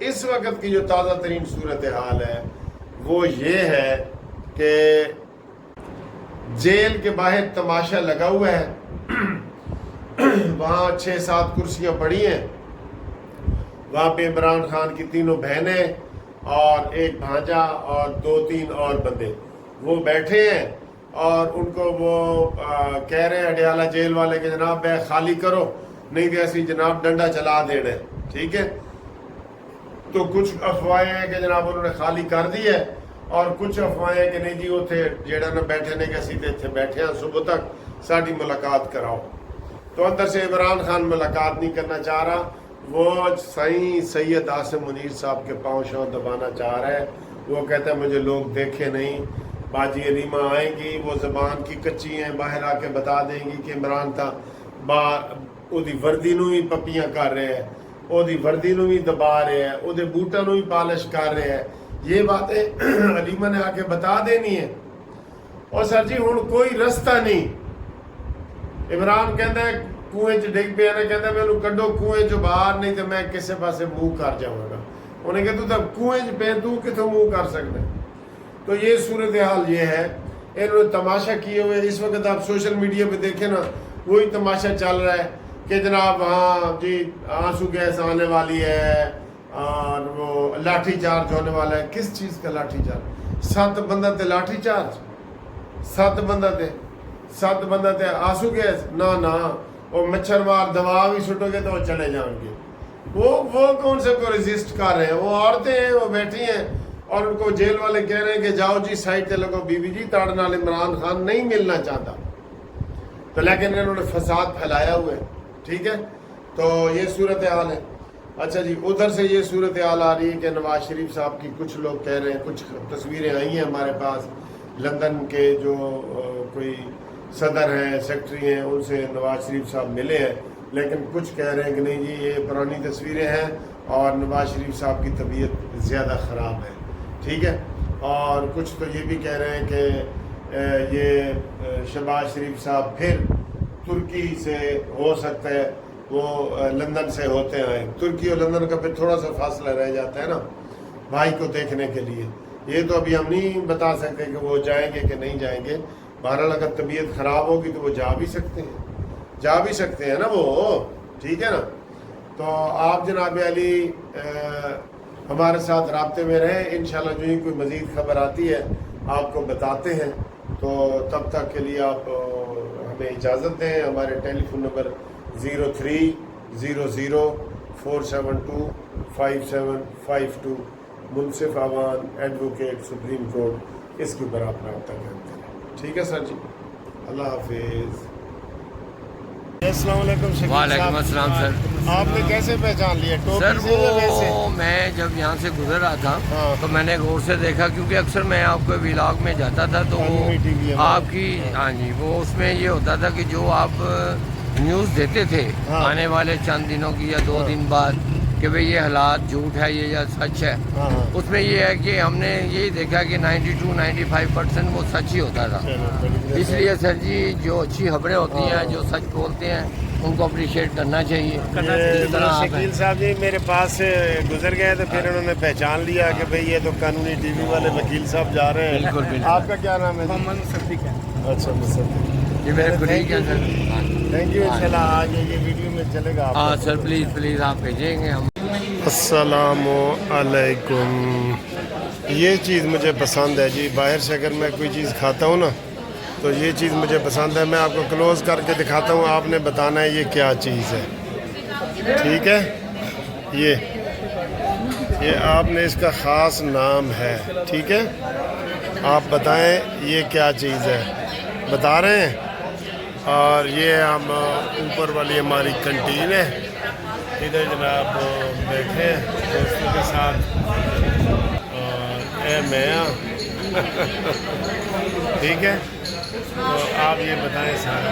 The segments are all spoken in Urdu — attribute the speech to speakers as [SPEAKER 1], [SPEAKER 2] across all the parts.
[SPEAKER 1] اس وقت کی جو تازہ ترین صورتحال ہے وہ یہ ہے کہ جیل کے باہر تماشا لگا ہوا ہے، وہاں 6-7 کرسیاں پڑی ہیں، وہاں پہ عمران خان کی 3 بہنیں اور ایک بھانجا اور 2-3 اور بندے وہ بیٹھے ہیں، اور ان کو وہ کہہ رہے ہیں اڈیالہ جیل والے کہ جناب بیگ خالی کرو نہیں تو ایسی جناب ڈنڈا چلا دینا ہے، ٹھیک ہے۔ تو کچھ افواہیں ہیں کہ جناب انہوں نے خالی کر دی ہے، اور کچھ افواہیں ہیں کہ نہیں جی وہ تھے جیڑا نہ بیٹھے نے کہ سیدھے تھے بیٹھے ہیں صبح تک ساری ملاقات کراؤ۔ تو اندر سے عمران خان ملاقات نہیں کرنا چاہ رہا، وہ سائیں سید عاصم منیر صاحب کے پاؤں شاؤں دبانا چاہ رہا ہے۔ وہ کہتا ہے مجھے لوگ دیکھے نہیں، باجی علیمہ آئیں گی، وہ زبان کی کچی ہیں، باہر آ کے بتا دیں گی کہ عمران تھا دی وردی نو ہی پپیاں کر رہے ہیں، او دی وردی نو بھی دبا رہے ہیں، او دے بوٹا نو بھی پالش کر رہے ہیں، یہ باتیں علیمہ نے آ کے بتا دینی ہے۔ اور سر جی ہوں کوئی رستہ نہیں، عمران کہتا ہے کنویں چ ڈگ پیا نے، کہتا ہے میں انہوں کڈو کنویں چ باہر نہیں تو میں کسے پاسے منہ کر جاؤں گا۔ انہیں کہا تو تب کنویں چ پہ تو کتوں منہ کر سکتا ہے۔ تو یہ صورتحال یہ ہے، انہوں نے تماشا کیے ہوئے، اس وقت آپ سوشل میڈیا پہ دیکھیں نا وہی تماشا چل رہا ہے کہ جناب ہاں جی آنسو گیس آنے والی ہے اور وہ لاٹھی چارج ہونے والا ہے۔ کس چیز کا لاٹھی چارج؟ 7 بندہ تے لاٹھی چارج، 7 بندہ تے آنسو گیس، نہ وہ مچھر مار دوا بھی سٹو گے تو وہ چلے جائیں گے۔ وہ کون سے کو ریزسٹ کر رہے ہیں؟ وہ عورتیں ہیں، وہ بیٹھی ہیں اور ان کو جیل والے کہہ رہے ہیں کہ جاؤ جی سائڈ تے لگو، بی بی جی تاڑ نال عمران خان نہیں ملنا چاہتا، تو لیکن انہوں نے فساد پھیلایا ہوا ہے، ٹھیک ہے۔ تو یہ صورتحال ہے۔ اچھا جی ادھر سے یہ صورتحال آ رہی ہے کہ نواز شریف صاحب کی کچھ لوگ کہہ رہے ہیں، کچھ تصویریں آئی ہیں ہمارے پاس، لندن کے جو کوئی صدر ہیں سیکٹری ہیں ان سے نواز شریف صاحب ملے ہیں، لیکن کچھ کہہ رہے ہیں کہ نہیں جی یہ پرانی تصویریں ہیں اور نواز شریف صاحب کی طبیعت زیادہ خراب ہے، ٹھیک ہے۔ اور کچھ تو یہ بھی کہہ رہے ہیں کہ یہ شہباز شریف صاحب پھر ترکی سے ہو سکتا ہے وہ لندن سے ہوتے آئیں، ترکی اور لندن کا پھر تھوڑا سا فاصلہ رہ جاتا ہے نا بھائی کو دیکھنے کے لیے۔ یہ تو ابھی ہم نہیں بتا سکتے کہ وہ جائیں گے کہ نہیں جائیں گے، بہرحال اگر طبیعت خراب ہوگی تو وہ جا بھی سکتے ہیں نا وہ، ٹھیک ہے نا۔ تو آپ جناب علی ہمارے ساتھ رابطے میں رہیں، انشاءاللہ جو ہی کوئی مزید خبر آتی ہے آپ کو بتاتے ہیں۔ تو تب تک کے لیے آپ ہمیں اجازت دیں۔ ہمارے ٹیلی فون نمبر 030047257552، منصف آوان ایڈوکیٹ سپریم کورٹ، اس کے اوپر آپ رابطہ کرتے ہیں، ٹھیک ہے سر جی۔ اللہ حافظ۔ السلام علیکم شکیل صاحب۔
[SPEAKER 2] وعلیکم السلام سر۔
[SPEAKER 1] آپ نے کیسے پہچان لیا؟
[SPEAKER 2] سر
[SPEAKER 1] ٹوپی سے یا ویسے؟
[SPEAKER 2] وہ میں جب یہاں سے گزر رہا تھا تو میں نے غور سے دیکھا، کیونکہ اکثر میں آپ کو ولاگ میں جاتا تھا تو وہ آپ کی ہاں جی وہ اس میں یہ ہوتا تھا کہ جو آپ نیوز دیتے تھے آنے والے چند دنوں کی یا 2 دن بعد کہ بھئی یہ حالات جھوٹ ہے یہ یا سچ ہے، اس میں یہ ہے کہ ہم نے یہی دیکھا کہ 92-95% وہ سچ ہی ہوتا تھا۔ اس لیے سر جی جو اچھی خبریں ہوتی ہیں، جو سچ بولتے ہیں، ان کو اپریشیٹ کرنا چاہیے۔
[SPEAKER 1] شکیل صاحب جی میرے پاس سے گزر گئے تو پھر انہوں نے پہچان لیا کہ بھئی یہ تو قانونی ٹی وی والے وکیل صاحب جا رہے ہیں۔
[SPEAKER 2] بالکل۔
[SPEAKER 1] آپ کا کیا نام ہے؟
[SPEAKER 3] محمد مصدق ہے۔
[SPEAKER 1] اچھا مصدق،
[SPEAKER 2] یہ میرے خلیق ہیں سر۔
[SPEAKER 1] تھینک یو، انشاءاللہ آج یہ ویڈیو میں چلے گا۔
[SPEAKER 2] ہاں سر پلیز آپ بھیجیں گے ہم۔
[SPEAKER 1] السلام علیکم۔ یہ چیز مجھے پسند ہے جی، باہر سے اگر میں کوئی چیز کھاتا ہوں نا تو یہ چیز مجھے پسند ہے، میں آپ کو کلوز کر کے دکھاتا ہوں، آپ نے بتانا ہے یہ کیا چیز ہے، ٹھیک ہے۔ یہ آپ نے اس کا خاص نام ہے، ٹھیک ہے، آپ بتائیں یہ کیا چیز ہے، بتا رہے ہیں۔ اور یہ ہم اوپر والی ہماری کنٹین ہے، ادھر جناب بیٹھے ہیں دوستوں کے ساتھ، اور اے میاں ٹھیک ہے۔ تو آپ یہ بتائیں سارے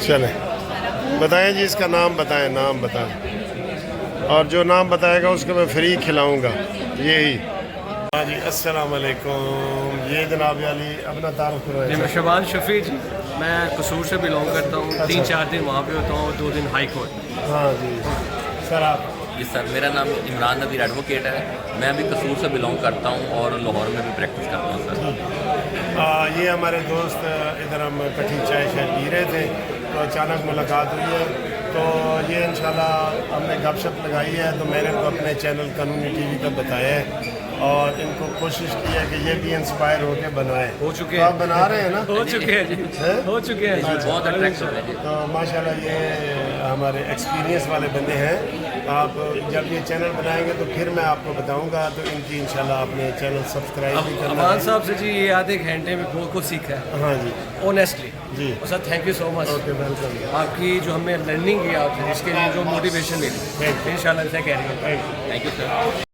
[SPEAKER 1] چلیں بتائیں جی، اس کا نام بتائیں، نام بتائیں، اور جو نام بتائے گا اس کو میں فری کھلاؤں گا۔ یہی جی السلام علیکم۔ یہ جناب علی اپنا تعارف کرو۔
[SPEAKER 3] میں شبان شفیع جی۔ میں قصور سے بلانگ کرتا ہوں. 3-4 دن وہاں پہ ہوتا ہوں اور 2 دن ہائی کورٹ.
[SPEAKER 1] ہاں جی سر آپ.
[SPEAKER 4] جی سر, میرا نام عمران نذیر ایڈوکیٹ ہے. میں ابھی قصور سے بلانگ کرتا ہوں اور لاہور میں بھی پریکٹس کرتا ہوں سر.
[SPEAKER 1] یہ ہمارے دوست ادھر ہم کٹھی چائے شاید پی رہے تھے تو اچانک ملاقات ہوئی ہے, تو یہ انشاءاللہ ہم نے گپ شپ لگائی ہے, تو میں نے ان کو اپنے چینل قانونی ٹی وی کا بتایا ہے اور ان کو کوشش کی ہے کہ یہ بھی انسپائر ہو کے بنائیں.
[SPEAKER 3] ہو چکے
[SPEAKER 1] تو آپ بنا رہے ہیں نا؟
[SPEAKER 3] ہو چکے ہیں جی, ہو چکے ہیں.
[SPEAKER 4] بہت اٹریکٹیو ہے جی.
[SPEAKER 1] تو ماشاءاللہ یہ ہمارے ایکسپیرینس والے بندے ہیں. آپ جب یہ چینل بنائیں گے تو پھر میں آپ کو بتاؤں گا, تو ان کی انشاءاللہ اپنے چینل سبسکرائب بھی کرنا.
[SPEAKER 3] امان صاحب سے جی یہ آدھے گھنٹے میں بہت کچھ سیکھا ہے.
[SPEAKER 1] ہاں جی
[SPEAKER 3] آنیسٹلی
[SPEAKER 1] جی.
[SPEAKER 3] Sir, thank you so much.
[SPEAKER 1] Okay welcome.
[SPEAKER 3] آپ کی جو ہمیں لرننگ کی آپ نے اس کے لیے جو موٹیویشن ملی ان شاء اللہ سے کہہ رہی ہوں.
[SPEAKER 4] Thank you sir.